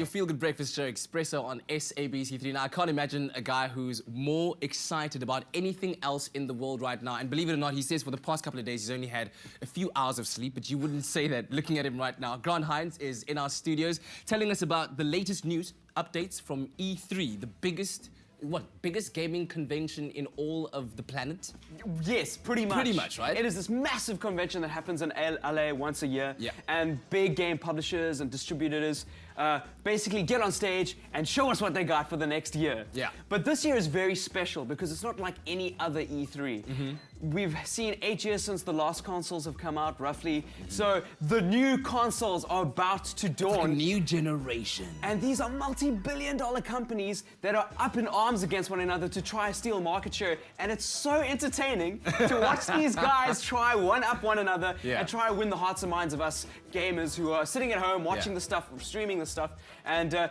feel-good breakfast show, Expresso on SABC3. Now, I can't imagine a guy who's more excited about anything else in the world right now. And believe it or not, he says for the past couple of days, he's only had a few hours of sleep, but you wouldn't say that looking at him right now. Grant Hines is in our studios telling us about the latest news, updates from E3, the biggest gaming convention in all of the planet? Yes, pretty much. Pretty much, right? It is this massive convention that happens in LA once a year. Yeah. And big game publishers and distributors basically get on stage and show us what they got for the next year. Yeah. But this year is very special because it's not like any other E3. We've seen 8 years since the last consoles have come out, roughly. So the new consoles are about to dawn. Like a new generation. And these are multi-billion-dollar companies that are up in arms against one another to try to steal market share. And it's so entertaining to watch these guys try one-up one another and try to win the hearts and minds of us gamers who are sitting at home watching the stuff, streaming the stuff, and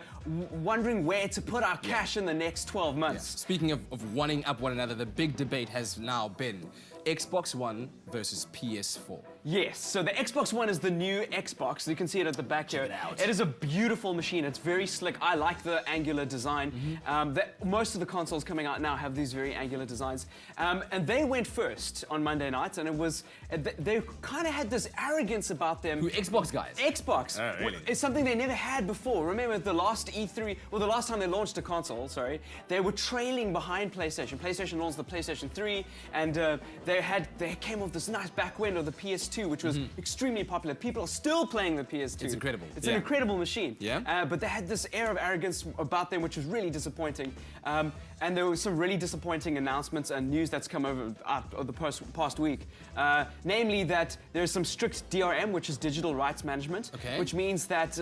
wondering where to put our cash in the next 12 months. Speaking of wanting up one another, the big debate has now been Xbox One versus PS4. Yes, so the Xbox One is the new Xbox. You can see it at the back here. Check it out. It is a beautiful machine. It's very slick. I like the angular design. Most of the consoles coming out now have these very angular designs. And they went first on Monday night, and they kind of had this arrogance about them. Who, Xbox guys? Xbox. Oh, really? It's something they never had before. Remember the last E3, well, the last time they launched a console, they were trailing behind PlayStation. PlayStation launched the PlayStation 3, and they came off this nice back end of the PS2, which was extremely popular. People are still playing the PS2. It's incredible. It's an incredible machine. Yeah. But they had this air of arrogance about them, which was really disappointing. And there were some really disappointing announcements and news that's come over the past week. Namely that there's some strict DRM, which is digital rights management, which means that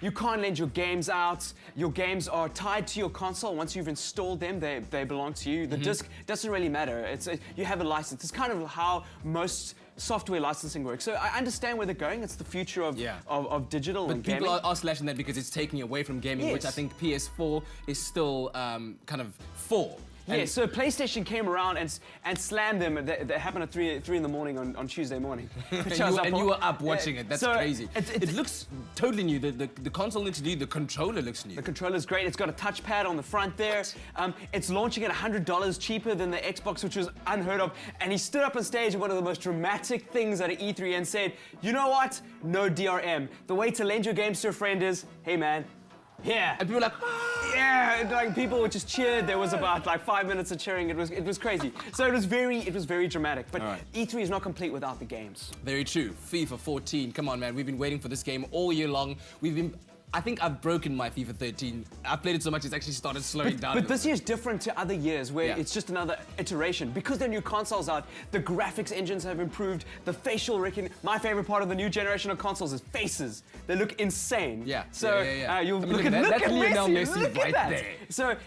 you can't lend your games out. Your games are tied to your console. Once you've installed them, they belong to you. The disc doesn't really matter. You have a license. It's kind of how most software licensing works. So I understand where they're going. It's the future of digital and gaming. But people are slashing that because it's taking away from gaming, which I think PS4 is still kind of for. Yeah, so PlayStation came around and slammed them. That happened at 3 in the morning on Tuesday morning. And you were up watching it. That's so crazy. It looks totally new. The console looks new. The controller looks new. The controller's great. It's got a touchpad on the front there. It's launching at $100 cheaper than the Xbox, which was unheard of. And he stood up on stage at one of the most dramatic things at E3 and said, "You know what? No DRM. The way to lend your games to a friend is, hey man, here." And people were like, yeah, like people were just cheered. There was about like 5 minutes of cheering. It was crazy. So it was very dramatic. But E3 is not complete without the games. Very true. FIFA 14. Come on, man. We've been waiting for this game all year long. I think I've broken my FIFA 13. I've played it so much it's actually started slowing down. But this year's different to other years where it's just another iteration. Because there are new consoles out, the graphics engines have improved, the facial recognition. My favorite part of the new generation of consoles is faces. They look insane. Yeah. So you'll look at that's Lionel Messi look right at that. there. So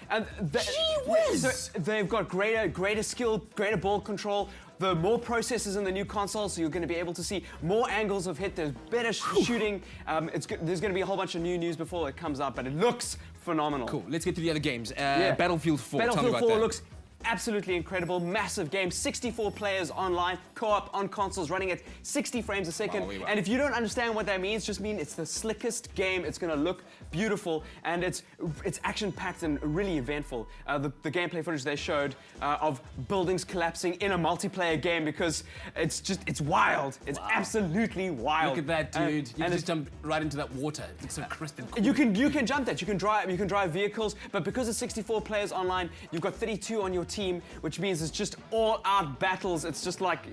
they've got greater skill, greater ball control. The more processors in the new console, so you're going to be able to see more angles of hit. There's better shooting. There's going to be a whole bunch of new news before it comes out, but it looks phenomenal. Cool. Let's get to the other games. Battlefield 4. Battlefield 4 looks absolutely incredible. Massive game. 64 players online, co-op on consoles, running at 60 frames a second. Wow. And if you don't understand what that means, just mean it's the slickest game. It's going to look beautiful, and it's action-packed and really eventful. The gameplay footage they showed of buildings collapsing in a multiplayer game, because it's wild. It's absolutely wild. Look at that, dude. You can just jump right into that water. It looks so crisp and cool. You can jump that. You can drive vehicles, but because it's 64 players online, you've got 32 on your team, which means it's just all-out battles. It's just like,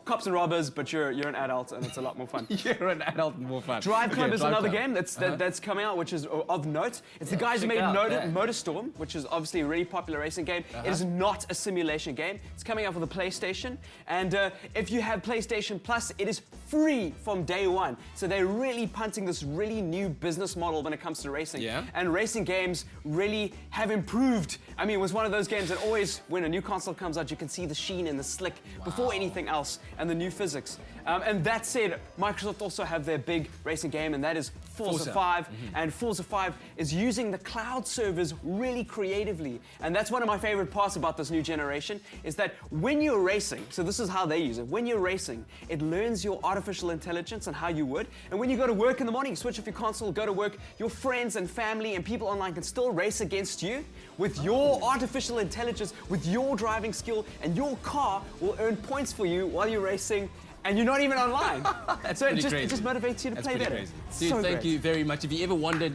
cops and robbers, but you're an adult, and it's a lot more fun. You're an adult and more fun. Drive Club is another game that's coming out, which is of note. It's the guys who made Motorstorm, which is obviously a really popular racing game. It is not a simulation game. It's coming out for the PlayStation, and if you have PlayStation Plus, it is free from day one. So they're really punting this really new business model when it comes to racing. And racing games really have improved. I mean, it was one of those games that always, when a new console comes out, you can see the sheen and the slick before anything else, and the new physics. And that said, Microsoft also have their big racing game, and that is Forza 5. And Forza 5 is using the cloud servers really creatively. And that's one of my favorite parts about this new generation, is that when you're racing, so this is how they use it, when you're racing, it learns your artificial intelligence and how you would. And when you go to work in the morning, you switch off your console, go to work, your friends and family and people online can still race against you with your artificial intelligence, with your driving skill, and your car will earn points for you while you're racing, and you're not even online. That's so it pretty crazy. just motivates you to That's play pretty better. crazy. So Dude, thank great. you very much. If you ever wondered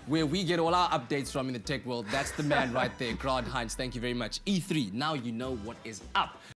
where we get all our updates from in the tech world, that's the man right there, Grant Heinz. Thank you very much. E3, now you know what is up.